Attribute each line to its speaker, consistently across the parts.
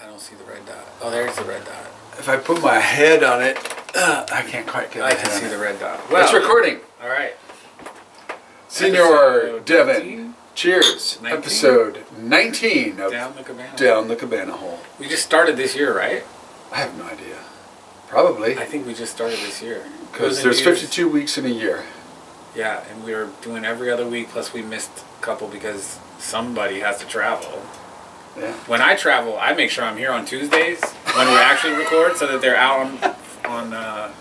Speaker 1: I don't see the red dot. Oh, there's the red dot.
Speaker 2: If I put my head on it, I can't quite get.
Speaker 1: I can see the red dot.
Speaker 2: Well, it's recording.
Speaker 1: All right.
Speaker 2: Senor Devin,
Speaker 1: 19?
Speaker 2: cheers.
Speaker 1: 19?
Speaker 2: Episode 19 of
Speaker 1: Down the Cabana.
Speaker 2: Down the Cabana Hole.
Speaker 1: We just started this year, right?
Speaker 2: I have no idea. Probably.
Speaker 1: I think we just started this year.
Speaker 2: Because there's 52 weeks in a year.
Speaker 1: Yeah, and we were doing every other week, plus we missed a couple because somebody has to travel.
Speaker 2: Yeah.
Speaker 1: When I travel, I make sure I'm here on Tuesdays when we actually record, so that they're out on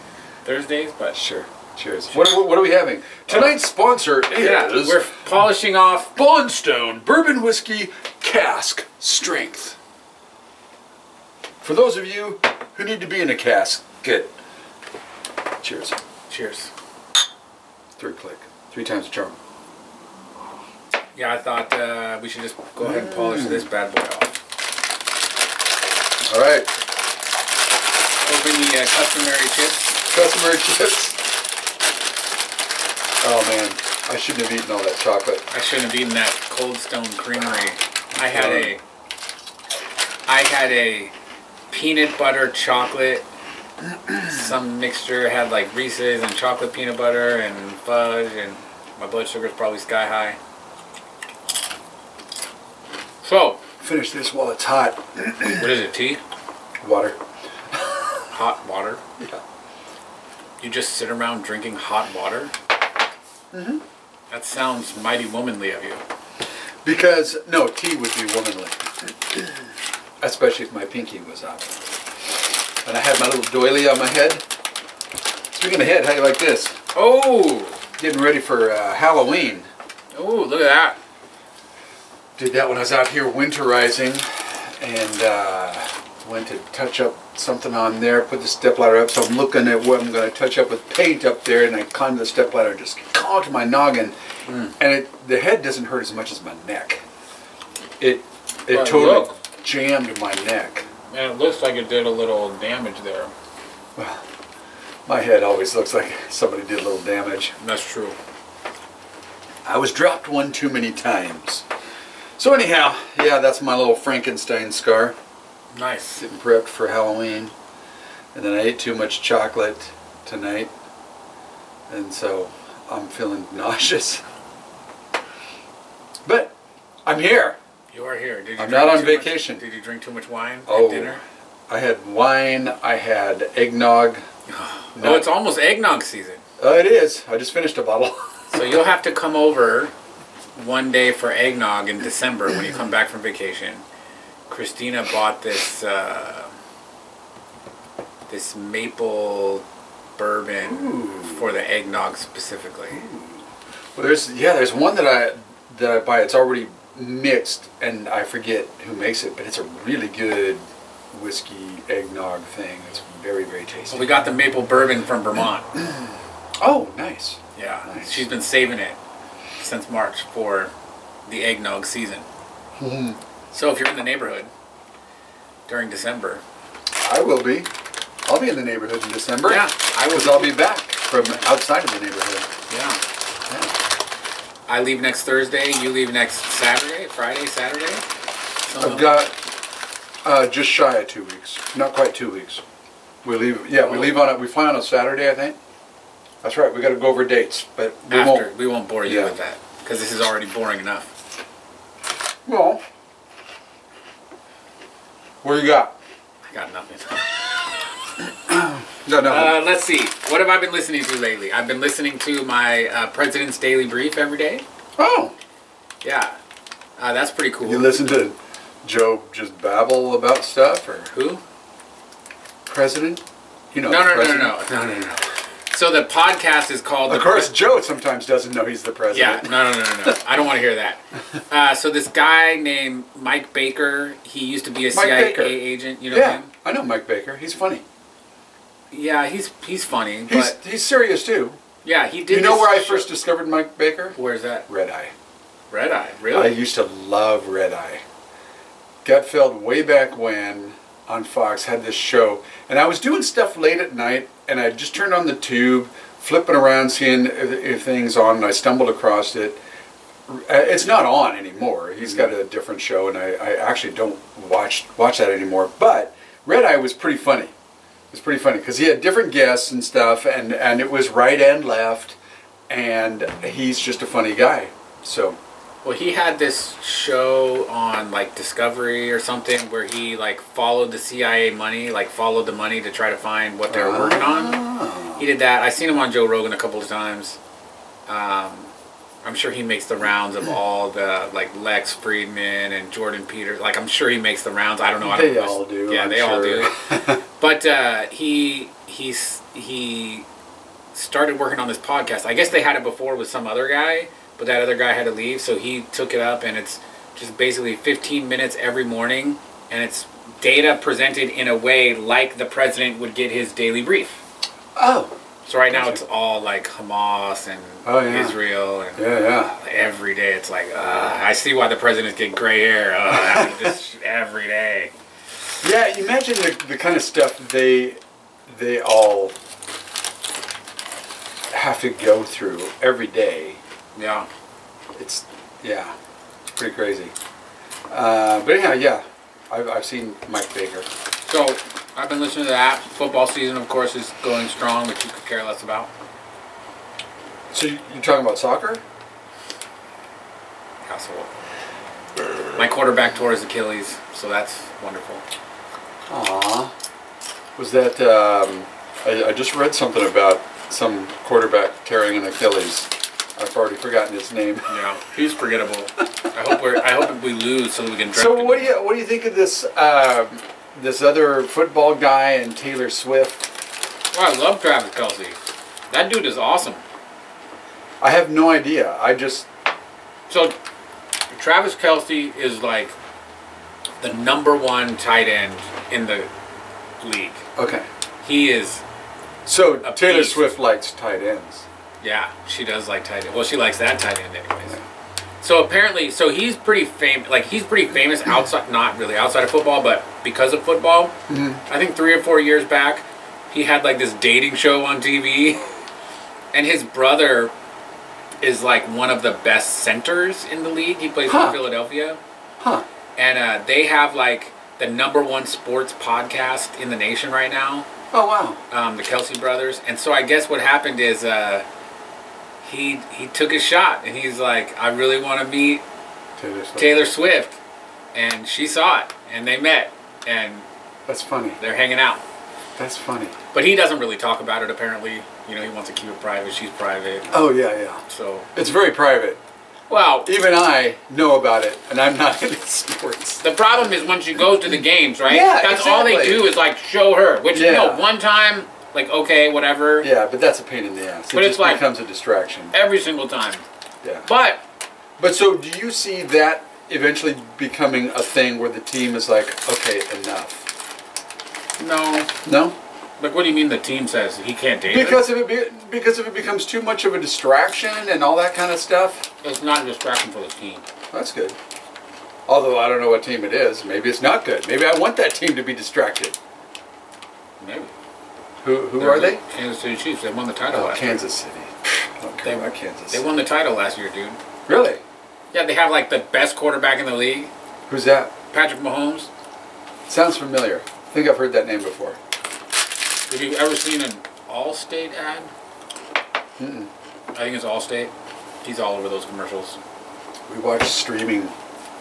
Speaker 1: Thursdays. But
Speaker 2: Sure. Cheers. What are we having? Tonight's sponsor is
Speaker 1: we're polishing off
Speaker 2: Bondstone Bourbon Whiskey Cask Strength. For those of you who need to be in a cask, good. Cheers.
Speaker 1: Cheers.
Speaker 2: Third click. 3 times the charm.
Speaker 1: Yeah, I thought we should just go ahead and polish this bad boy off.
Speaker 2: All right.
Speaker 1: Open the customary chips.
Speaker 2: Customary chips. Oh man, I shouldn't have eaten all that chocolate.
Speaker 1: I shouldn't have eaten that Cold Stone Creamery. I had a peanut butter chocolate. Some mixture had like Reese's and chocolate peanut butter and fudge, and my blood sugar's probably sky high. So,
Speaker 2: Finish this while it's hot.
Speaker 1: what is it, tea?
Speaker 2: Water.
Speaker 1: Hot water?
Speaker 2: Yeah.
Speaker 1: You just sit around drinking hot water?
Speaker 2: Mm-hmm.
Speaker 1: That sounds mighty womanly of you.
Speaker 2: Because, no, tea would be womanly. Especially if my pinky was up. And I had my little doily on my head. Speaking of head, how you like this?
Speaker 1: Oh!
Speaker 2: Getting ready for Halloween.
Speaker 1: Oh, look at that.
Speaker 2: Did that when I was out here winterizing. And went to touch up something on there, put the stepladder up. So I'm looking at what I'm going to touch up with paint up there. And I climbed the stepladder and just caught to my noggin. And the head doesn't hurt as much as my neck. It totally jammed my neck.
Speaker 1: Man, it looks like it did a little damage there.
Speaker 2: Well, my head always looks like somebody did a little damage.
Speaker 1: That's true.
Speaker 2: I was dropped one too many times. So anyhow, yeah, that's my little Frankenstein scar.
Speaker 1: Nice.
Speaker 2: Getting prepped for Halloween. And then I ate too much chocolate tonight. And so I'm feeling nauseous. But I'm here.
Speaker 1: You are here. Did you
Speaker 2: I'm not on
Speaker 1: drink too
Speaker 2: vacation.
Speaker 1: Much, did you drink too much wine
Speaker 2: Oh,
Speaker 1: at dinner?
Speaker 2: I had wine. I had eggnog.
Speaker 1: No, it's almost eggnog season.
Speaker 2: Oh, it is. I just finished a bottle.
Speaker 1: So you'll have to come over one day for eggnog in December when you come back from vacation. Christina bought this this maple bourbon for the eggnog specifically.
Speaker 2: Well, there's one that I buy. It's already mixed, and I forget who makes it, but it's a really good whiskey eggnog thing. It's very, very tasty.
Speaker 1: So we got the maple bourbon from Vermont.
Speaker 2: Oh, nice.
Speaker 1: Yeah,
Speaker 2: Nice.
Speaker 1: she's been saving it since March for the eggnog season. So if you're in the neighborhood during December,
Speaker 2: I will be. I'll be in the neighborhood in December.
Speaker 1: Yeah, I will.
Speaker 2: Because I'll be back from outside of the neighborhood.
Speaker 1: yeah.
Speaker 2: Yeah.
Speaker 1: I leave next Thursday. You leave next Saturday, Friday, Saturday.
Speaker 2: I've got just shy of 2 weeks. Not quite 2 weeks. We leave. Yeah, we leave on it. We fly on a Saturday, I think. That's right. We got to go over dates, but
Speaker 1: We won't bore you
Speaker 2: Yeah.
Speaker 1: with that because this is already boring enough.
Speaker 2: Well, what you got?
Speaker 1: I got nothing.
Speaker 2: Got nothing.
Speaker 1: Let's see. What have I been listening to lately? I've been listening to my President's Daily Brief every day.
Speaker 2: Oh,
Speaker 1: Yeah, that's pretty cool.
Speaker 2: you listen to Joe just babble about stuff, or
Speaker 1: Who?
Speaker 2: president? You know,
Speaker 1: No.
Speaker 2: the president.
Speaker 1: No. So the podcast is called.
Speaker 2: Of course, Joe sometimes doesn't know he's the
Speaker 1: Yeah,
Speaker 2: president.
Speaker 1: no. I don't want to hear that. So this guy named Mike Baker, he used to be a CIA
Speaker 2: Baker.
Speaker 1: agent. You know
Speaker 2: Yeah,
Speaker 1: him?
Speaker 2: I know Mike Baker. He's funny.
Speaker 1: Yeah, he's funny. But
Speaker 2: He's serious too.
Speaker 1: yeah, he did.
Speaker 2: You know
Speaker 1: this
Speaker 2: where I
Speaker 1: show-
Speaker 2: first discovered Mike Baker?
Speaker 1: Where's that?
Speaker 2: Red Eye.
Speaker 1: Red Eye.
Speaker 2: I
Speaker 1: Really?
Speaker 2: used to love Red Eye. Gutfeld way back when on Fox had this show, and I was doing stuff late at night, and I just turned on the tube, flipping around, seeing if things on, and I stumbled across it. It's not on anymore. He's got a different show, and I actually don't watch that anymore. But Red Eye was pretty funny. It was pretty funny because he had different guests and stuff, and it was right and left, and he's just a funny guy. So.
Speaker 1: Well, he had this show on like Discovery or something where he like followed the CIA money, like followed the money to try to find what they were working on. He did that. I've seen him on Joe Rogan a couple of times. I'm sure he makes the rounds of all the like Lex Friedman and Jordan Peters. Like I'm sure he makes the rounds. I don't know.
Speaker 2: They all do.
Speaker 1: Yeah, they all do. But he started working on this podcast. I guess they had it before with some other guy, but that other guy had to leave, so he took it up, and it's just basically 15 minutes every morning, and it's data presented in a way like the president would get his daily brief. Oh. So right now it's all like Hamas and Israel, and every day it's like, I see why the presidents get gray hair. This every day.
Speaker 2: Yeah, imagine the kind of stuff they all have to go through every day.
Speaker 1: Yeah.
Speaker 2: It's pretty crazy. But anyhow, yeah, I've seen Mike Baker.
Speaker 1: So I've been listening to that. Football season, of course, is going strong, which you could care less about.
Speaker 2: So you're talking about soccer?
Speaker 1: Asshole. My quarterback tore his Achilles, so that's wonderful.
Speaker 2: Aww. Was that? I just read something about some quarterback tearing an Achilles. I've already forgotten his name.
Speaker 1: Yeah, he's forgettable. I hope we lose so we can.
Speaker 2: So what do you think of this? This other football guy and Taylor Swift.
Speaker 1: Oh, I love Travis Kelce. That dude is awesome.
Speaker 2: I have no idea.
Speaker 1: So Travis Kelce is like the #1 tight end in the league.
Speaker 2: Okay.
Speaker 1: He is.
Speaker 2: So Taylor Swift likes tight ends.
Speaker 1: Yeah, she does like tight end. Well, she likes that tight end anyways. Yeah. So apparently, he's pretty famous. Like he's pretty famous outside, not really outside of football, but because of football. Mm-hmm. I think 3 or 4 years back, he had like this dating show on TV, and his brother is like one of the best centers in the league. He plays for Philadelphia. Huh. And they have like the #1 sports podcast in the nation right now.
Speaker 2: Oh wow.
Speaker 1: The Kelce brothers, and so I guess what happened is. He took his shot, and he's like, I really want to meet Taylor Swift. And she saw it, and they met, and
Speaker 2: that's funny.
Speaker 1: They're hanging out.
Speaker 2: That's funny.
Speaker 1: But he doesn't really talk about it, apparently. You know, he wants to keep it private. She's private.
Speaker 2: Oh, yeah.
Speaker 1: So
Speaker 2: it's very private.
Speaker 1: Well,
Speaker 2: even I know about it, and I'm not into sports.
Speaker 1: The problem is when she goes to the games, right?
Speaker 2: Yeah,
Speaker 1: that's all they do is, like, show her. Which, one time... Like, okay, whatever.
Speaker 2: Yeah, but that's a pain in the ass. It just becomes a distraction.
Speaker 1: Every single time.
Speaker 2: Yeah.
Speaker 1: But
Speaker 2: so do you see that eventually becoming a thing where the team is like, okay, enough?
Speaker 1: No.
Speaker 2: No?
Speaker 1: Like, what do you mean the team says he can't date
Speaker 2: because if it becomes too much of a distraction and all that kind of stuff?
Speaker 1: It's not a distraction for the team.
Speaker 2: That's good. Although I don't know what team it is. Maybe it's not good. Maybe I want that team to be distracted.
Speaker 1: Maybe.
Speaker 2: Who are they?
Speaker 1: Kansas City Chiefs. They won the title last year.
Speaker 2: Kansas City. I don't care about Kansas City.
Speaker 1: They won the title last year, dude.
Speaker 2: Really?
Speaker 1: Yeah, they have like the best quarterback in the league.
Speaker 2: Who's that?
Speaker 1: Patrick Mahomes.
Speaker 2: Sounds familiar. I think I've heard that name before.
Speaker 1: Have you ever seen an Allstate ad?
Speaker 2: Mm-mm.
Speaker 1: I think it's Allstate. He's all over those commercials.
Speaker 2: We watch streaming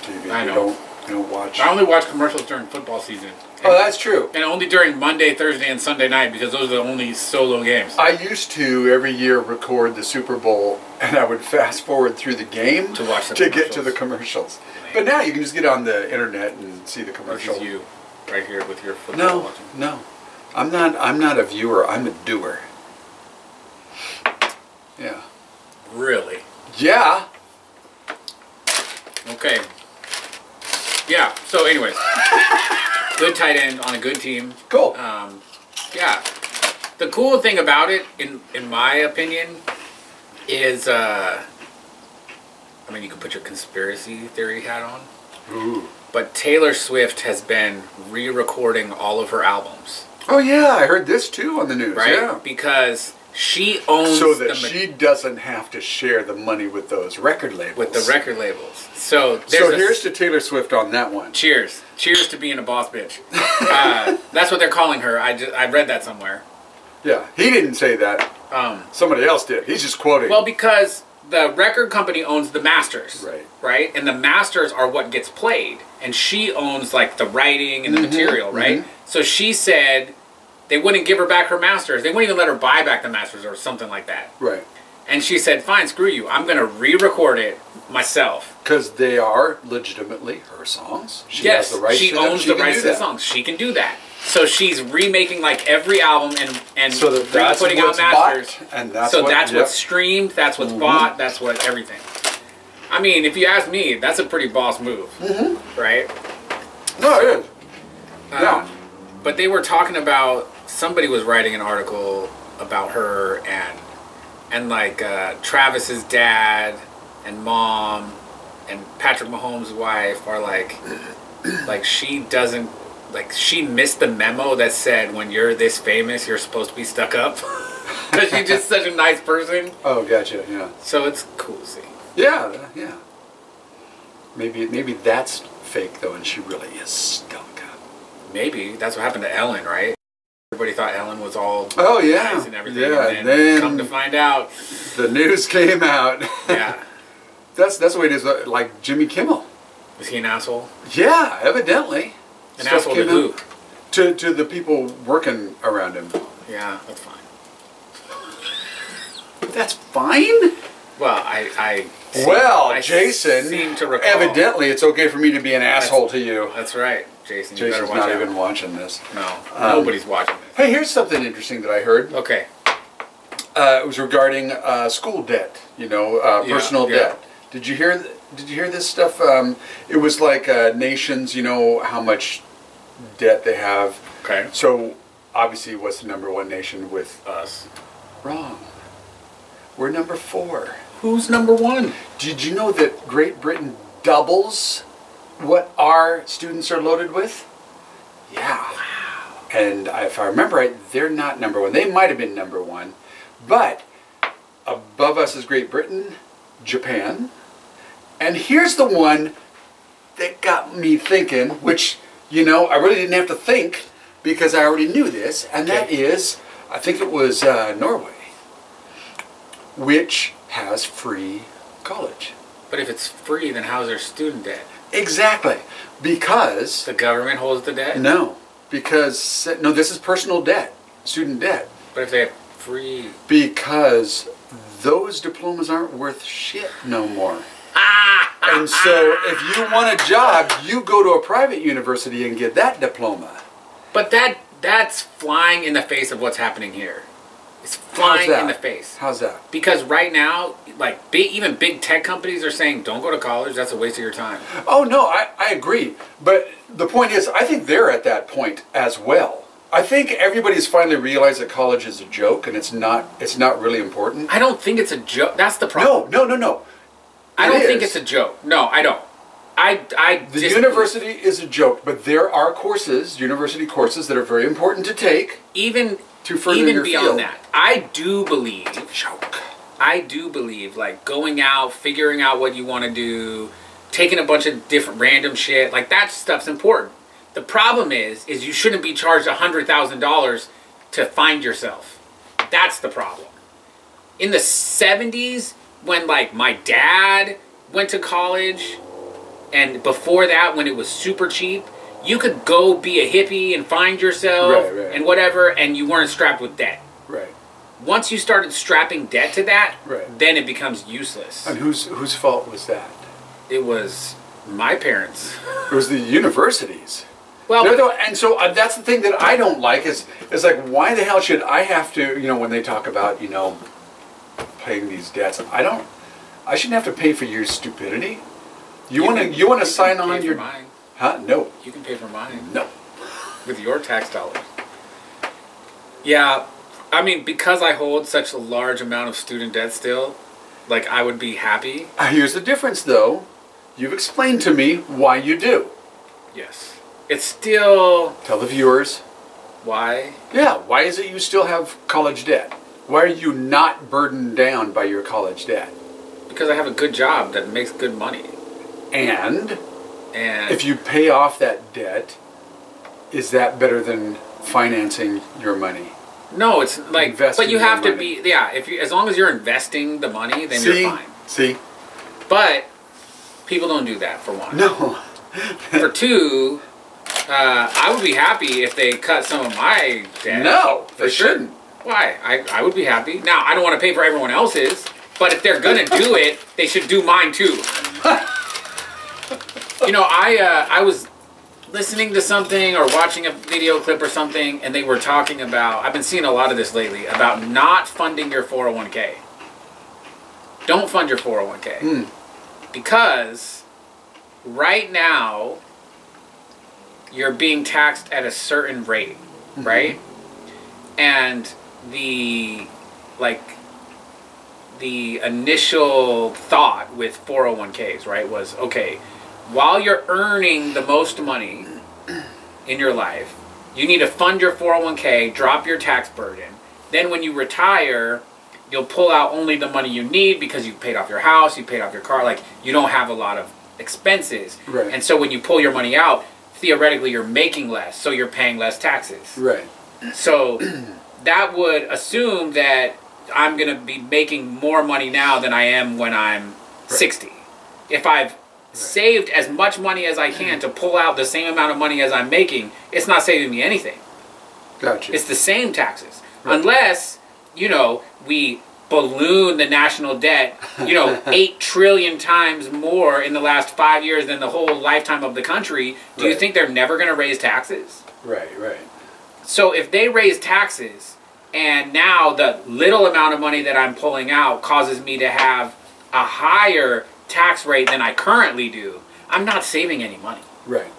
Speaker 2: TV.
Speaker 1: I know.
Speaker 2: We don't watch.
Speaker 1: I only watch commercials during football season.
Speaker 2: Oh, that's true.
Speaker 1: And only during Monday, Thursday, and Sunday night because those are the only solo games.
Speaker 2: I used to every year record the Super Bowl, and I would fast forward through the game
Speaker 1: to watch the
Speaker 2: get to the commercials. But now you can just get on the internet and see the commercial.
Speaker 1: This is you, right here with your football watching.
Speaker 2: No, I'm not a viewer. I'm a doer. Yeah.
Speaker 1: Really?
Speaker 2: Yeah.
Speaker 1: Okay. Yeah. So, anyways. Good tight end on a good team.
Speaker 2: Cool.
Speaker 1: Yeah. The cool thing about it, in my opinion, is, I mean, you could put your conspiracy theory hat on.
Speaker 2: Ooh.
Speaker 1: But Taylor Swift has been re-recording all of her albums.
Speaker 2: Oh, yeah. I heard this, too, on the news.
Speaker 1: Right?
Speaker 2: Yeah.
Speaker 1: Because She owns
Speaker 2: so that she doesn't have to share the money with those record labels.
Speaker 1: With the record labels. So
Speaker 2: here's to Taylor Swift on that one.
Speaker 1: Cheers. Cheers to being a boss bitch. That's what they're calling her. I read that somewhere.
Speaker 2: Yeah, he didn't say that. Somebody else did. He's just quoting.
Speaker 1: Well, because the record company owns the masters.
Speaker 2: Right.
Speaker 1: Right? And the masters are what gets played. And she owns, like, the writing and the material, right? So she said they wouldn't give her back her masters. They wouldn't even let her buy back the masters or something like that.
Speaker 2: Right.
Speaker 1: And she said, fine, screw you. I'm going to re-record it myself.
Speaker 2: Because they are legitimately her songs. She has the rights
Speaker 1: she
Speaker 2: to them.
Speaker 1: owns the rights to the songs. She can do that. So she's remaking like every album and
Speaker 2: so that's
Speaker 1: putting out masters.
Speaker 2: Bought, and that's
Speaker 1: what's streamed, that's what's bought, that's what everything. I mean, if you ask me, that's a pretty boss move, right?
Speaker 2: No, it is. Yeah.
Speaker 1: But they were talking about, somebody was writing an article about her and like Travis's dad and mom and Patrick Mahomes' wife are like she doesn't, like she missed the memo that said when you're this famous you're supposed to be stuck up because she's just such a nice person.
Speaker 2: Oh, gotcha. Yeah.
Speaker 1: So it's cool to see.
Speaker 2: Yeah, yeah. Maybe that's fake though, and she really is stuck up.
Speaker 1: Maybe that's what happened to Ellen, right? Everybody thought Ellen was all nice and everything.
Speaker 2: Yeah,
Speaker 1: and then come to find out,
Speaker 2: the news came out.
Speaker 1: Yeah.
Speaker 2: That's the way it is. Like Jimmy Kimmel.
Speaker 1: Was he an asshole?
Speaker 2: Yeah, evidently.
Speaker 1: An asshole to who?
Speaker 2: To the people working around him.
Speaker 1: Yeah, that's fine.
Speaker 2: That's fine?
Speaker 1: Well, I
Speaker 2: Jason,
Speaker 1: seem to recall.
Speaker 2: Evidently it's okay for me to be an asshole to you.
Speaker 1: That's right, Jason. You
Speaker 2: Jason's
Speaker 1: better watch
Speaker 2: not
Speaker 1: out.
Speaker 2: even watching this.
Speaker 1: No, nobody's watching this.
Speaker 2: Hey, here's something interesting that I heard.
Speaker 1: Okay.
Speaker 2: It was regarding school debt, personal debt. Did you hear this stuff? It was like nations, how much debt they have.
Speaker 1: Okay.
Speaker 2: So, obviously, what's the number one nation with
Speaker 1: Us?
Speaker 2: Wrong. We're number 4.
Speaker 1: Who's number 1?
Speaker 2: Did you know that Great Britain doubles what our students are loaded with? Yeah. Wow. And if I remember right, they're not number 1. They might have been number 1. But above us is Great Britain, Japan. And here's the one that got me thinking, which, I really didn't have to think because I already knew this. And that is, I think it was Norway, which has free college.
Speaker 1: But if it's free, then how's their student debt?
Speaker 2: Exactly. Because...
Speaker 1: The government holds the debt?
Speaker 2: No. Because... No, this is personal debt. Student debt.
Speaker 1: But if they have free...
Speaker 2: Because those diplomas aren't worth shit no more. And so if you want a job, you go to a private university and get that diploma.
Speaker 1: But that's flying in the face of what's happening here. It's flying in the face.
Speaker 2: How's that?
Speaker 1: Because right now, like even big tech companies are saying, don't go to college, that's a waste of your time.
Speaker 2: Oh, no, I agree. But the point is, I think they're at that point as well. I think everybody's finally realized that college is a joke and it's not really important.
Speaker 1: I don't think it's a joke. That's the problem.
Speaker 2: No.
Speaker 1: I don't think it's a joke. No, I don't.
Speaker 2: The university is a joke, but there are courses, university courses, that are very important to take.
Speaker 1: Even
Speaker 2: your
Speaker 1: beyond
Speaker 2: field.
Speaker 1: that, I do believe, like going out, figuring out what you want to do, taking a bunch of different random shit, like that stuff's important. The problem is you shouldn't be charged $100,000 to find yourself. That's the problem. In the 70s, when like my dad went to college, and before that, when it was super cheap, you could go be a hippie and find yourself and whatever, and you weren't strapped with debt.
Speaker 2: Right.
Speaker 1: Once you started strapping debt to that,
Speaker 2: right,
Speaker 1: then it becomes useless.
Speaker 2: And whose fault was that?
Speaker 1: It was my parents.
Speaker 2: It was the universities.
Speaker 1: Well,
Speaker 2: and so that's the thing that I don't like is like, why the hell should I have to, when they talk about, paying these debts, I shouldn't have to pay for your stupidity. You want to sign on your...
Speaker 1: Mine.
Speaker 2: Huh? No.
Speaker 1: You can pay for mine.
Speaker 2: No.
Speaker 1: With your tax dollars. Yeah, I mean, because I hold such a large amount of student debt still, like, I would be happy.
Speaker 2: Here's the difference, though. You've explained to me why you do.
Speaker 1: Yes. It's still...
Speaker 2: Tell the viewers.
Speaker 1: Why?
Speaker 2: Yeah, why is it you still have college debt? Why are you not burdened down by your college debt?
Speaker 1: Because I have a good job that makes good money.
Speaker 2: And
Speaker 1: And
Speaker 2: if you pay off that debt, is that better than financing your money?
Speaker 1: no, it's like,
Speaker 2: Investing
Speaker 1: but you
Speaker 2: your
Speaker 1: have to
Speaker 2: money.
Speaker 1: be, yeah, if you, as long as you're investing the money, then
Speaker 2: See?
Speaker 1: you're fine.
Speaker 2: See?
Speaker 1: But people don't do that, for one.
Speaker 2: No.
Speaker 1: For two, I would be happy if they cut some of my debt.
Speaker 2: No,
Speaker 1: for
Speaker 2: they
Speaker 1: sure.
Speaker 2: shouldn't.
Speaker 1: Why? I would be happy. Now, I don't want to pay for everyone else's, but if they're going to do it, they should do mine too. You know, I was listening to something or watching a video clip or something, and they were talking about, I've been seeing a lot of this lately, about not funding your 401k. Don't fund your 401k. Because right now, you're being taxed at a certain rate, right? And the initial thought with 401ks, right, was, okay, while you're earning the most money in your life, you need to fund your 401k, drop your tax burden. Then when you retire, you'll pull out only the money you need because you've paid off your house, you paid off your car, like you don't have a lot of expenses.
Speaker 2: Right.
Speaker 1: And so when you pull your money out, theoretically you're making less, so you're paying less taxes.
Speaker 2: Right.
Speaker 1: So that would assume that I'm going to be making more money now than I am when I'm 60. If I've saved as much money as I can to pull out the same amount of money as I'm making, it's not saving me anything.
Speaker 2: Gotcha.
Speaker 1: It's the same taxes.
Speaker 2: Right.
Speaker 1: Unless, you know, we balloon the national debt, you know, 8 trillion times more in the last 5 years than the whole lifetime of the country. Do you think they're never going to raise taxes?
Speaker 2: Right, right.
Speaker 1: So if they raise taxes, and now the little amount of money that I'm pulling out causes me to have a higher tax rate than I currently do, I'm not saving any money.
Speaker 2: Right.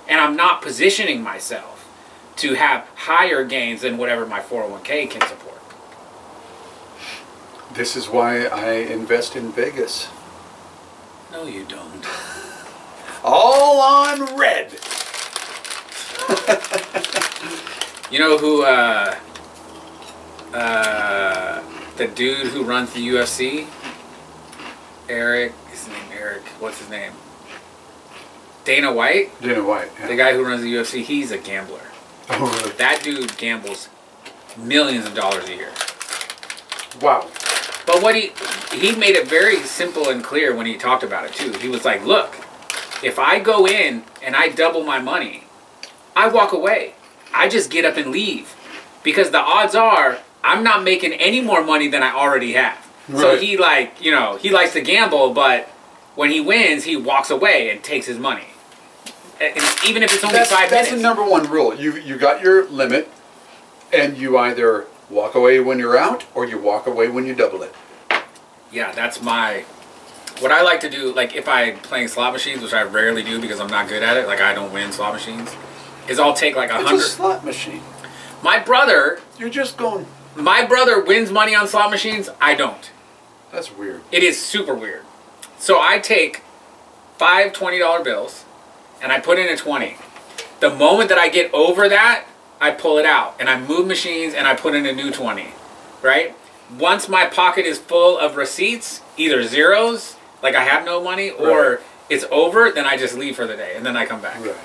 Speaker 1: And I'm not positioning myself to have higher gains than whatever my 401k can support.
Speaker 2: This is why I invest in Vegas.
Speaker 1: No, you don't.
Speaker 2: All on red.
Speaker 1: You know who, the dude who runs the UFC? Eric, his name Eric, what's his name? Dana White?
Speaker 2: Dana White. Yeah.
Speaker 1: The guy who runs the UFC, he's a gambler.
Speaker 2: Oh, really?
Speaker 1: That dude gambles millions of dollars a year.
Speaker 2: Wow.
Speaker 1: But what he made it very simple and clear when he talked about it too. He was like, look, if I go in and I double my money, I walk away. I just get up and leave. Because the odds are I'm not making any more money than I already have. Right. So he he likes to gamble, but when he wins, he walks away and takes his money. And even if it's only 5 minutes.
Speaker 2: That's the number one rule. You got your limit, and you either walk away when you're out, or you walk away when you double it.
Speaker 1: Yeah, that's what I like to do, like if I'm playing slot machines, which I rarely do because I'm not good at it, like I don't win slot machines, is I'll take like 100.
Speaker 2: It's a slot machine.
Speaker 1: My brother...
Speaker 2: You're just going...
Speaker 1: My brother wins money on slot machines, I don't.
Speaker 2: That's weird.
Speaker 1: It is super weird. So I take 5 $20 bills, and I put in a 20. The moment that I get over that, I pull it out, and I move machines, and I put in a new 20, right? Once my pocket is full of receipts, either zeros, like I have no money, or it's over, then I just leave for the day, and then I come back.
Speaker 2: Right.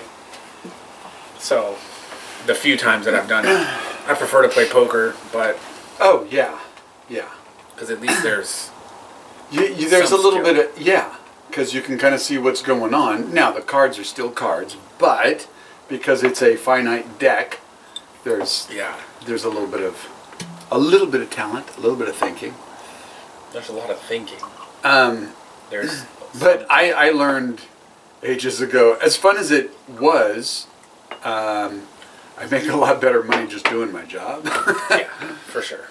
Speaker 1: So, the few times that I've done it, I prefer to play poker, but...
Speaker 2: Oh, yeah. Yeah.
Speaker 1: Because at least there's...
Speaker 2: there's a little bit of... Yeah. Because you can kind of see what's going on. Now, the cards are still cards, but because it's a finite deck, there's a little bit of talent, a little bit of thinking.
Speaker 1: There's a lot of thinking.
Speaker 2: But I learned ages ago, as fun as it was, I make a lot better money just doing my job.
Speaker 1: Yeah, for sure.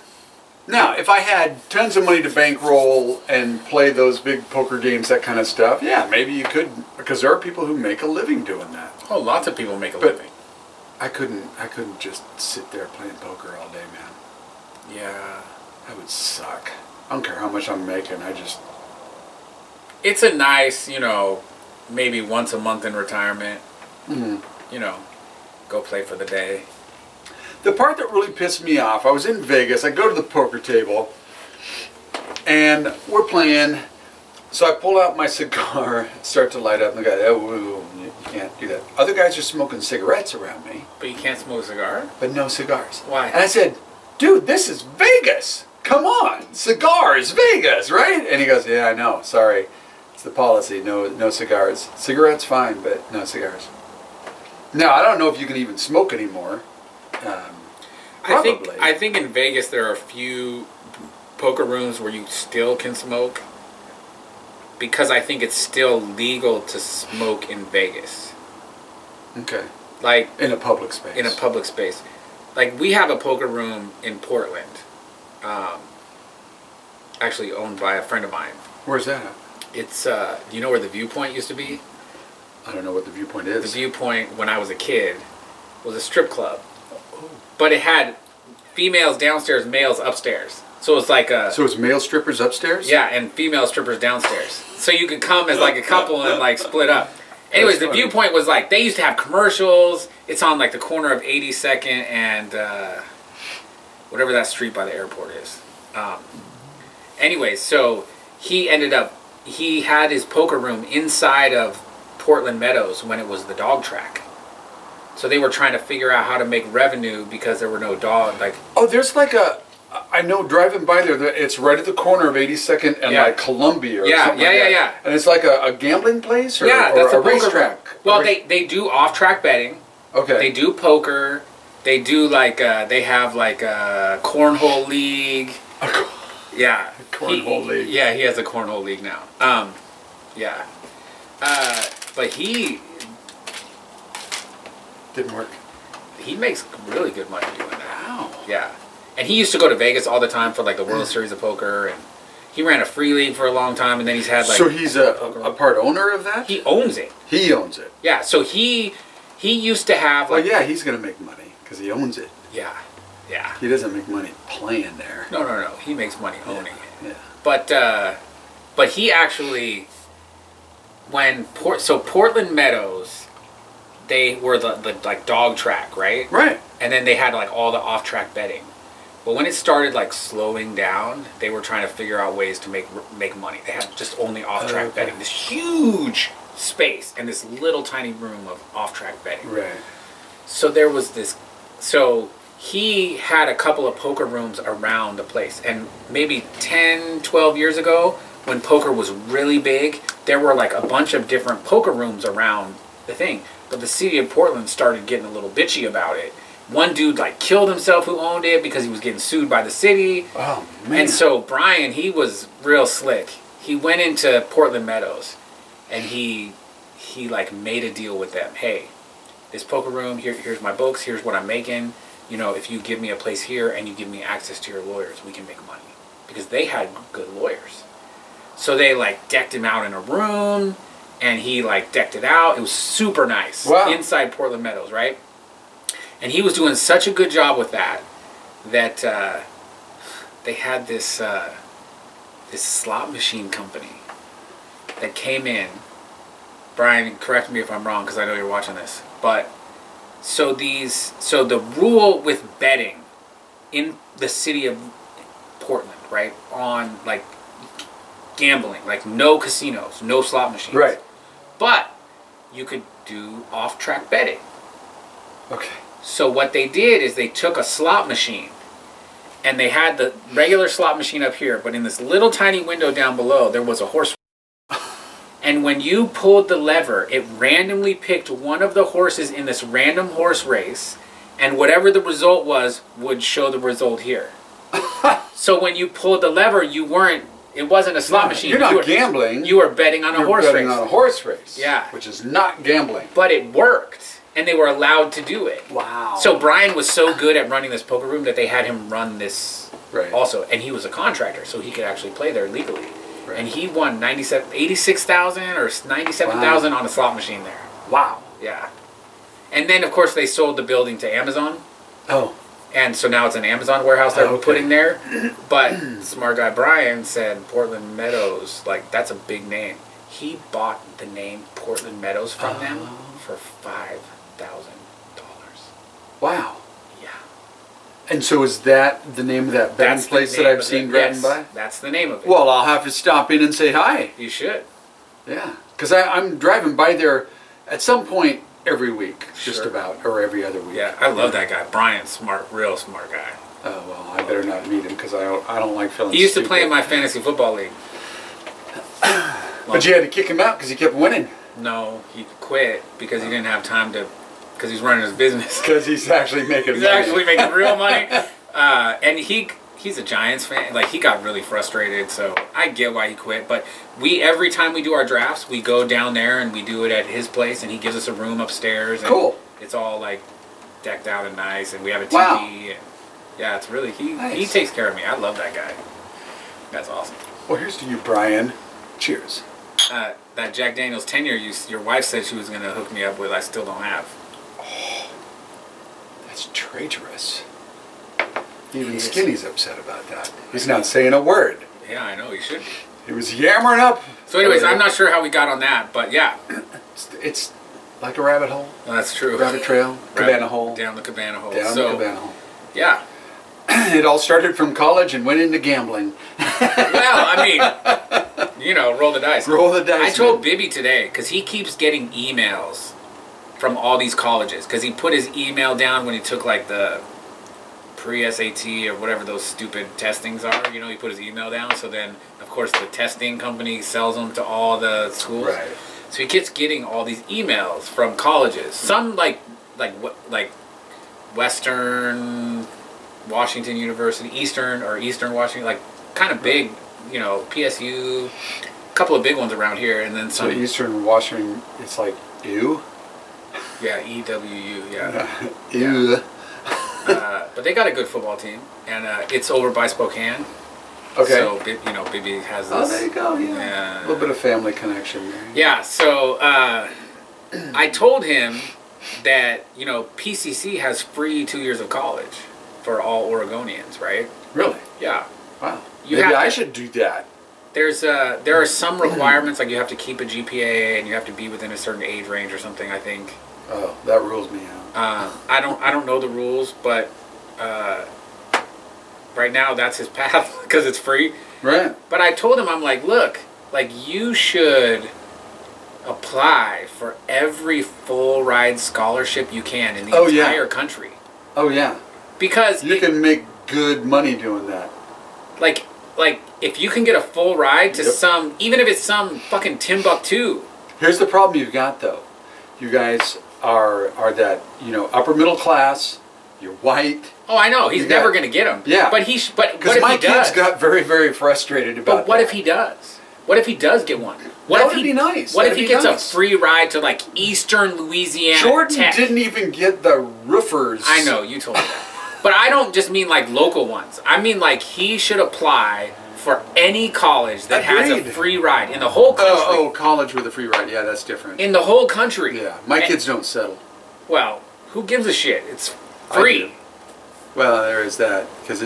Speaker 2: Now, if I had tons of money to bankroll and play those big poker games, that kind of stuff, yeah, maybe you could, because there are people who make a living doing that.
Speaker 1: Oh, lots of people make a living.
Speaker 2: I couldn't just sit there playing poker all day, man.
Speaker 1: Yeah.
Speaker 2: That would suck. I don't care how much I'm making,
Speaker 1: It's a nice, maybe once a month in retirement, go play for the day.
Speaker 2: The part that really pissed me off, I was in Vegas. I go to the poker table, and we're playing. So I pull out my cigar, start to light up, and the guy, oh, woo, you can't do that. Other guys are smoking cigarettes around me.
Speaker 1: But you can't smoke a cigar?
Speaker 2: But no cigars.
Speaker 1: Why?
Speaker 2: And I said, dude, this is Vegas. Come on, cigars, Vegas, right? And he goes, yeah, I know, sorry. It's the policy, no cigars. Cigarettes, fine, but no cigars. Now, I don't know if you can even smoke anymore. Probably.
Speaker 1: I think in Vegas there are a few poker rooms where you still can smoke. Because I think it's still legal to smoke in Vegas.
Speaker 2: Okay.
Speaker 1: Like
Speaker 2: in a public space.
Speaker 1: In a public space. Like we have a poker room in Portland. Actually owned by a friend of mine.
Speaker 2: Where's that at?
Speaker 1: It's do you know where the Viewpoint used to be?
Speaker 2: I don't know what the Viewpoint is.
Speaker 1: The Viewpoint when I was a kid was a strip club. Oh. But it had females downstairs, males upstairs. So it's like a...
Speaker 2: So it's male strippers upstairs?
Speaker 1: Yeah, and female strippers downstairs. So you could come as like a couple and like split up. Anyways, the Viewpoint was like, they used to have commercials. It's on like the corner of 82nd and whatever that street by the airport is. Anyways, so he had his poker room inside of Portland Meadows when it was the dog track. So they were trying to figure out how to make revenue because there were no dogs. Like,
Speaker 2: oh, there's like a... I know driving by there, it's right at the corner of 82nd and like Columbia or something like that.
Speaker 1: Yeah.
Speaker 2: And it's like a gambling place or,
Speaker 1: that's
Speaker 2: or
Speaker 1: a
Speaker 2: racetrack.
Speaker 1: Well, they do off-track betting.
Speaker 2: Okay.
Speaker 1: They do poker. They do like, they have like a cornhole league. Yeah.
Speaker 2: Cornhole league.
Speaker 1: Yeah, he has a cornhole league now. Yeah. But he...
Speaker 2: Didn't work.
Speaker 1: He makes really good money doing that.
Speaker 2: Wow.
Speaker 1: Yeah. And he used to go to Vegas all the time for like the World Series of Poker, and he ran a free league for a long time, and then he's had like...
Speaker 2: So he's a part owner of that?
Speaker 1: He owns it.
Speaker 2: He owns it.
Speaker 1: Yeah, so he used to have like...
Speaker 2: Well, yeah, he's going to make money because he owns it.
Speaker 1: Yeah, yeah.
Speaker 2: He doesn't make money playing there.
Speaker 1: No. He makes money owning it.
Speaker 2: Yeah.
Speaker 1: But he actually... So Portland Meadows, they were the like dog track, right?
Speaker 2: Right.
Speaker 1: And then they had like all the off-track betting. But when it started like slowing down, they were trying to figure out ways to make money. They had just only off-track betting. This huge space and this little tiny room of off-track betting.
Speaker 2: Right.
Speaker 1: So there was this... So he had a couple of poker rooms around the place. And maybe 10, 12 years ago, when poker was really big, there were like a bunch of different poker rooms around the thing. But the city of Portland started getting a little bitchy about it. One dude like killed himself who owned it because he was getting sued by the city.
Speaker 2: Oh, man.
Speaker 1: And so Brian, he was real slick. He went into Portland Meadows and he like made a deal with them. Hey, this poker room, here's my books, here's what I'm making. You know, if you give me a place here and you give me access to your lawyers, we can make money. Because they had good lawyers. So they like decked him out in a room and he like decked it out. It was super nice.
Speaker 2: Wow.
Speaker 1: Inside Portland Meadows, right? And he was doing such a good job with that they had this this slot machine company that came in. Brian, correct me if I'm wrong because I know you're watching this. But so the rule with betting in the city of Portland, right, on like gambling, like no casinos, no slot machines.
Speaker 2: Right.
Speaker 1: But you could do off-track betting.
Speaker 2: Okay.
Speaker 1: So what they did is they took a slot machine and they had the regular slot machine up here, but in this little tiny window down below, there was a horse. And when you pulled the lever, it randomly picked one of the horses in this random horse race, and whatever the result was would show the result here. So when you pulled the lever, it wasn't a slot machine.
Speaker 2: You're not gambling.
Speaker 1: You were betting on a horse race.
Speaker 2: You're betting on a horse race.
Speaker 1: Yeah.
Speaker 2: Which is not gambling.
Speaker 1: But it worked. And they were allowed to do it.
Speaker 2: Wow.
Speaker 1: So Brian was so good at running this poker room that they had him run this also. And he was a contractor, so he could actually play there legally. Right. And he won 86,000 or 97,000 on a slot machine there.
Speaker 2: Wow.
Speaker 1: Yeah. And then, of course, they sold the building to Amazon.
Speaker 2: Oh.
Speaker 1: And so now it's an Amazon warehouse they're putting there. But smart guy Brian said Portland Meadows, like, that's a big name. He bought the name Portland Meadows from them for $5,000.
Speaker 2: Wow.
Speaker 1: Yeah.
Speaker 2: And so is that the name of that betting
Speaker 1: That's the
Speaker 2: place that
Speaker 1: name
Speaker 2: I've
Speaker 1: of
Speaker 2: seen
Speaker 1: it.
Speaker 2: driving
Speaker 1: Yes,
Speaker 2: by?
Speaker 1: that's the name of it.
Speaker 2: Well, I'll have to stop in and say hi.
Speaker 1: You should.
Speaker 2: Yeah, because I'm driving by there at some point every week, just
Speaker 1: Sure.
Speaker 2: about, or every other week.
Speaker 1: Yeah, I love that guy. Brian's smart, real smart guy.
Speaker 2: Oh, well, I better not meet him because I don't like feeling
Speaker 1: He used
Speaker 2: stupid.
Speaker 1: to play in my fantasy football league.
Speaker 2: But you had to kick him out because he kept winning.
Speaker 1: No, he quit because he didn't have time to, because he's running his business.
Speaker 2: Because he's actually making
Speaker 1: He's
Speaker 2: money.
Speaker 1: actually making real money. And he's a Giants fan. Like, he got really frustrated, so I get why he quit. But every time we do our drafts, we go down there and we do it at his place, and he gives us a room upstairs. And
Speaker 2: Cool.
Speaker 1: It's all, like, decked out and nice, and we have a TV.
Speaker 2: Wow.
Speaker 1: And, yeah, it's really, he
Speaker 2: Nice.
Speaker 1: takes care of me. I love that guy. That's awesome.
Speaker 2: Well, here's to you, Brian. Cheers.
Speaker 1: That Jack Daniels 10-year your wife said she was going to hook me up with, I still don't have.
Speaker 2: That's traitorous. Even Skinny's upset about that. He's not saying a word.
Speaker 1: Yeah, I know, he should be.
Speaker 2: He was yammering up.
Speaker 1: So anyways, I'm not sure how we got on that, but yeah.
Speaker 2: It's like a rabbit hole.
Speaker 1: Well, that's true.
Speaker 2: Rabbit trail. Cabana hole.
Speaker 1: Down the Cabana hole.
Speaker 2: Down
Speaker 1: so,
Speaker 2: the Cabana hole.
Speaker 1: Yeah.
Speaker 2: It all started from college and went into gambling.
Speaker 1: Well, I mean, you know, roll the dice.
Speaker 2: Roll the dice.
Speaker 1: I told
Speaker 2: man.
Speaker 1: Bibby today, because he keeps getting emails from all these colleges, because he put his email down when he took, like, the pre-SAT or whatever those stupid testings are. You know, he put his email down, so then, of course, the testing company sells them to all the schools.
Speaker 2: Right.
Speaker 1: So he keeps getting all these emails from colleges. Some, like Western Washington University, Eastern Washington, like, kind of big, you know, PSU, a couple of big ones around here, and then some.
Speaker 2: So Eastern Washington, it's like, ew?
Speaker 1: Yeah, EWU, yeah.
Speaker 2: Ew.
Speaker 1: But they got a good football team, and it's over by Spokane.
Speaker 2: Okay.
Speaker 1: So, you know, Bibby has this.
Speaker 2: Oh, there you go, yeah.
Speaker 1: Yeah.
Speaker 2: A little bit of family connection there.
Speaker 1: Yeah, so I told him that, you know, PCC has free 2 years of college for all Oregonians, right?
Speaker 2: Really?
Speaker 1: Yeah.
Speaker 2: Wow.
Speaker 1: You
Speaker 2: Maybe
Speaker 1: have
Speaker 2: I
Speaker 1: to-
Speaker 2: should do that.
Speaker 1: There are some requirements, like you have to keep a GPA and you have to be within a certain age range or something, I think.
Speaker 2: Oh, that rules me out.
Speaker 1: I don't know the rules, but right now that's his path because it's free.
Speaker 2: Right.
Speaker 1: But I told him, I'm like, look, like, you should apply for every full ride scholarship you can in the
Speaker 2: Oh, yeah.
Speaker 1: entire country.
Speaker 2: Oh, yeah.
Speaker 1: Because
Speaker 2: You can make good money doing that.
Speaker 1: like if you can get a full ride to
Speaker 2: Yep.
Speaker 1: some, even if it's some fucking Timbuktu.
Speaker 2: Here's the problem you've got, though. You guys are that, you know, upper middle class. You're white.
Speaker 1: Oh, I know. He's
Speaker 2: You
Speaker 1: never
Speaker 2: got-
Speaker 1: going to get them.
Speaker 2: Yeah.
Speaker 1: But what
Speaker 2: Because
Speaker 1: if
Speaker 2: my
Speaker 1: he does?
Speaker 2: kids got very, very frustrated about
Speaker 1: But what
Speaker 2: that.
Speaker 1: if he does? What if he does get one? What
Speaker 2: That
Speaker 1: if
Speaker 2: would
Speaker 1: he
Speaker 2: be nice.
Speaker 1: What if
Speaker 2: That'd
Speaker 1: he
Speaker 2: be
Speaker 1: gets
Speaker 2: nice.
Speaker 1: a free ride to, like, Eastern Louisiana
Speaker 2: Jordan
Speaker 1: Tech?
Speaker 2: didn't even get the roofers.
Speaker 1: I know, you told me that. But I don't just mean like local ones. I mean like he should apply for any college that has a
Speaker 2: Agreed.
Speaker 1: free ride in the whole country.
Speaker 2: Oh, college with a free ride. Yeah, that's different.
Speaker 1: In the whole country.
Speaker 2: Yeah, my
Speaker 1: And-
Speaker 2: kids don't settle.
Speaker 1: Well, who gives a shit? It's
Speaker 2: I do.
Speaker 1: free.
Speaker 2: Well, there is that because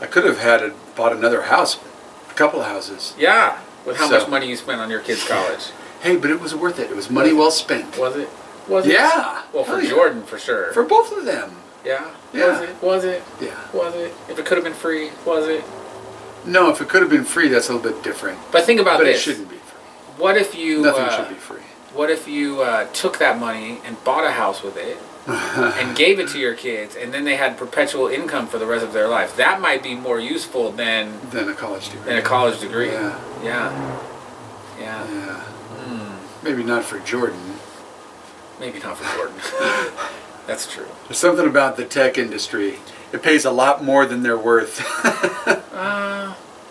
Speaker 2: I could have bought another house, a couple of houses.
Speaker 1: Yeah. With how
Speaker 2: So-
Speaker 1: much money you spent on your kids' college.
Speaker 2: Hey, but it was worth it. It was money well spent.
Speaker 1: Was it? Was it?
Speaker 2: Yeah.
Speaker 1: Well, for
Speaker 2: Hell yeah.
Speaker 1: Jordan, for sure.
Speaker 2: For both of them.
Speaker 1: Yeah.
Speaker 2: Yeah.
Speaker 1: Was it? Was it?
Speaker 2: Yeah.
Speaker 1: Was it? If it could have been free, was it?
Speaker 2: No, if it could have been free, that's a little bit different.
Speaker 1: But think about
Speaker 2: But
Speaker 1: this.
Speaker 2: it shouldn't be free.
Speaker 1: What if you
Speaker 2: Nothing should be free.
Speaker 1: What if you took that money and bought a house with it and gave it to your kids, and then they had perpetual income for the rest of their life? That might be more useful than
Speaker 2: Than a college degree.
Speaker 1: a college degree.
Speaker 2: Yeah.
Speaker 1: Yeah. Yeah.
Speaker 2: Yeah. Maybe not for Jordan.
Speaker 1: Maybe not for Jordan. That's true.
Speaker 2: There's something about the tech industry. It pays a lot more than they're worth.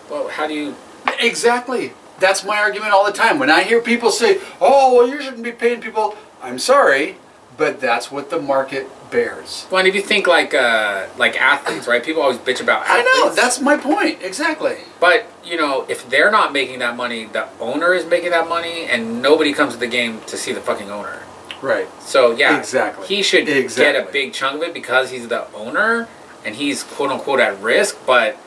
Speaker 1: Well, how do you?
Speaker 2: Exactly. That's my argument all the time. When I hear people say, "Oh, well, you shouldn't be paying people," I'm sorry, but that's what the market bears.
Speaker 1: Well, and if you think like athletes, right? People always bitch about
Speaker 2: I
Speaker 1: athletes.
Speaker 2: know. That's my point. Exactly.
Speaker 1: But, you know, if they're not making that money, the owner is making that money, and nobody comes to the game to see the fucking owner.
Speaker 2: Right.
Speaker 1: So, yeah,
Speaker 2: Exactly.
Speaker 1: he should get a
Speaker 2: Exactly.
Speaker 1: big chunk of it because he's the owner, and he's quote-unquote at risk, but,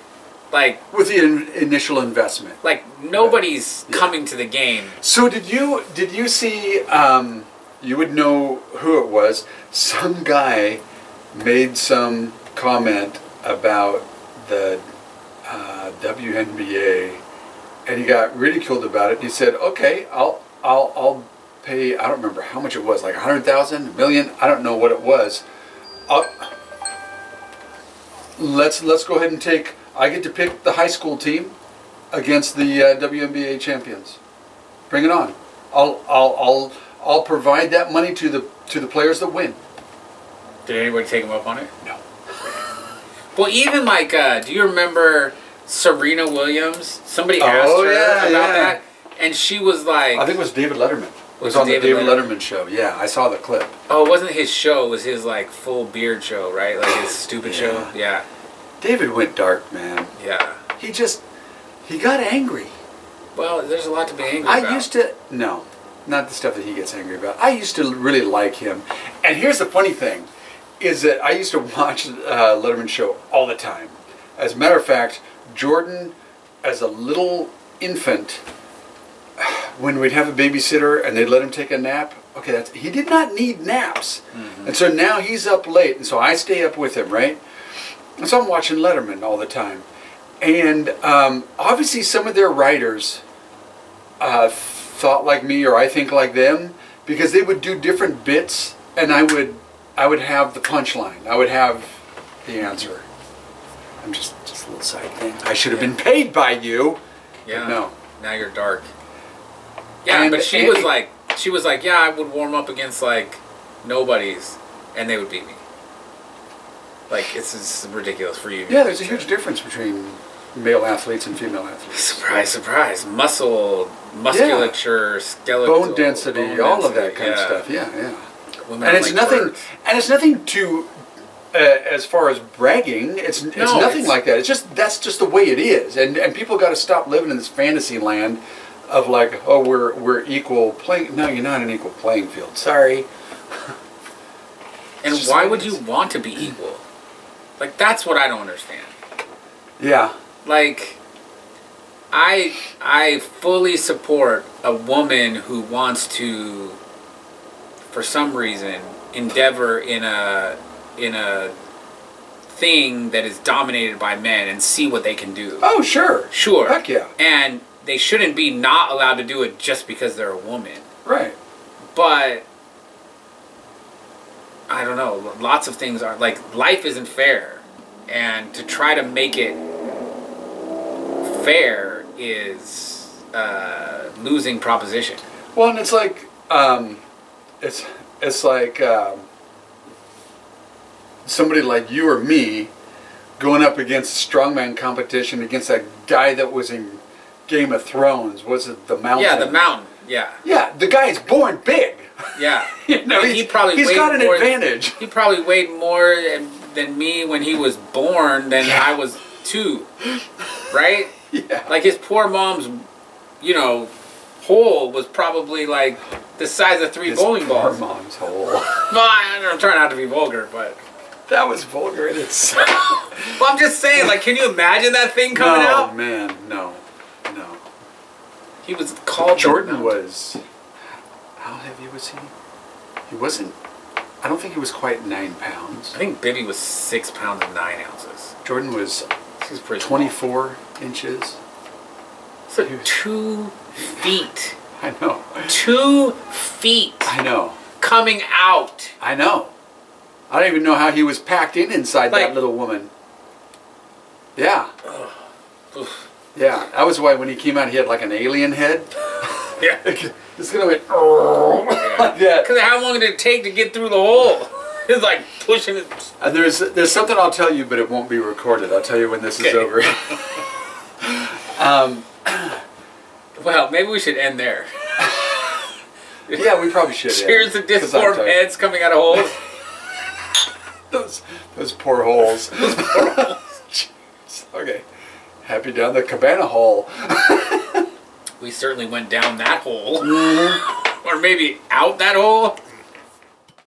Speaker 1: like,
Speaker 2: With the initial investment.
Speaker 1: nobody's
Speaker 2: Yeah.
Speaker 1: coming to the game.
Speaker 2: So did you see? You would know who it was. Some guy made some comment about the WNBA, and he got ridiculed about it. He said, "Okay, I'll pay." I don't remember how much it was, like 100,000, a million. I don't know what it was. Let's go ahead and take. I get to pick the high school team against the WNBA champions. Bring it on. I'll provide that money to the players that win.
Speaker 1: Did anybody take him up on it?
Speaker 2: No.
Speaker 1: Well, even like, do you remember Serena Williams? Somebody asked her about that, and she was like,
Speaker 2: I think it was David Letterman. It was on the David Letterman show. Yeah, I saw the clip.
Speaker 1: Oh, it wasn't his show. It was his like full beard show, right? Like his stupid show. Yeah.
Speaker 2: David went dark, man.
Speaker 1: Yeah.
Speaker 2: He got angry.
Speaker 1: Well, there's a lot to be angry about.
Speaker 2: I used to, no, not the stuff that he gets angry about. I used to really like him. And here's the funny thing, is that I used to watch Letterman show all the time. As a matter of fact, Jordan, as a little infant, when we'd have a babysitter and they'd let him take a nap, okay, he did not need naps. Mm-hmm. And so now he's up late, and so I stay up with him, right? And so I'm watching Letterman all the time. And obviously some of their writers thought like me, or I think like them, because they would do different bits, and I would have the punchline. I would have the answer. I'm just a little side thing. I should have been paid by you.
Speaker 1: Yeah.
Speaker 2: But no.
Speaker 1: Now you're dark. Yeah, but she was like, yeah, I would warm up against like nobodies, and they would beat me. Like, it's ridiculous for you.
Speaker 2: Yeah, there's a huge difference between male athletes and female athletes.
Speaker 1: Surprise, surprise. Musculature, skeletal,
Speaker 2: bone density, all of that kind of stuff. Yeah, yeah.
Speaker 1: Women
Speaker 2: and it's
Speaker 1: like
Speaker 2: nothing.
Speaker 1: birds.
Speaker 2: And it's nothing to, as far as bragging. It's nothing like that. It's just that's just the way it is. And people got to stop living in this fantasy land of like, oh, we're equal playing. No, you're not an equal playing field. Sorry.
Speaker 1: And why would you want to be equal? Like, that's what I don't understand.
Speaker 2: Yeah.
Speaker 1: Like, I fully support a woman who wants to, for some reason, endeavor in a thing that is dominated by men and see what they can do.
Speaker 2: Oh, sure.
Speaker 1: Sure.
Speaker 2: Heck yeah.
Speaker 1: And they shouldn't be not allowed to do it just because they're a woman.
Speaker 2: Right.
Speaker 1: But I don't know, lots of things are, like, life isn't fair. And to try to make it fair is losing proposition.
Speaker 2: Well, and it's like, it's like somebody like you or me going up against strongman competition against that guy that was in Game of Thrones. Was it the Mountain?
Speaker 1: Yeah, the Mountain. Yeah.
Speaker 2: Yeah, the guy's born big.
Speaker 1: Yeah.
Speaker 2: You know,
Speaker 1: he's
Speaker 2: got an advantage.
Speaker 1: He probably weighed more than me when he was born than I was too. Right?
Speaker 2: Yeah.
Speaker 1: Like his poor mom's, hole was probably like the size of 3 bowling balls.
Speaker 2: Poor mom's hole.
Speaker 1: Well, I'm trying not to be vulgar, but
Speaker 2: that was vulgar in itself.
Speaker 1: Well, I'm just saying, like, can you imagine that thing coming out?
Speaker 2: Oh man, no.
Speaker 1: He was called.
Speaker 2: Jordan was. How heavy was he? He wasn't. I don't think he was quite 9 pounds.
Speaker 1: I think Bibby was 6 pounds and 9 ounces.
Speaker 2: Jordan was.
Speaker 1: He was pretty
Speaker 2: 24 inches.
Speaker 1: So 2 feet.
Speaker 2: I know.
Speaker 1: 2 feet.
Speaker 2: I know.
Speaker 1: Coming out.
Speaker 2: I know. I don't even know how he was packed inside that little woman. Yeah.
Speaker 1: Oof.
Speaker 2: Yeah, that was why when he came out he had like an alien head.
Speaker 1: Yeah.
Speaker 2: It's gonna be like that.
Speaker 1: Because how long did it take to get through the hole? It's like pushing it.
Speaker 2: And there's something I'll tell you, but it won't be recorded. I'll tell you when this is over.
Speaker 1: Well, maybe we should end there.
Speaker 2: Yeah, we probably should.
Speaker 1: Cheers to disformed heads coming out of holes.
Speaker 2: Those poor holes. Okay. Happy down the Cabana hole.
Speaker 1: We certainly went down that hole. Mm-hmm. Or maybe out that hole.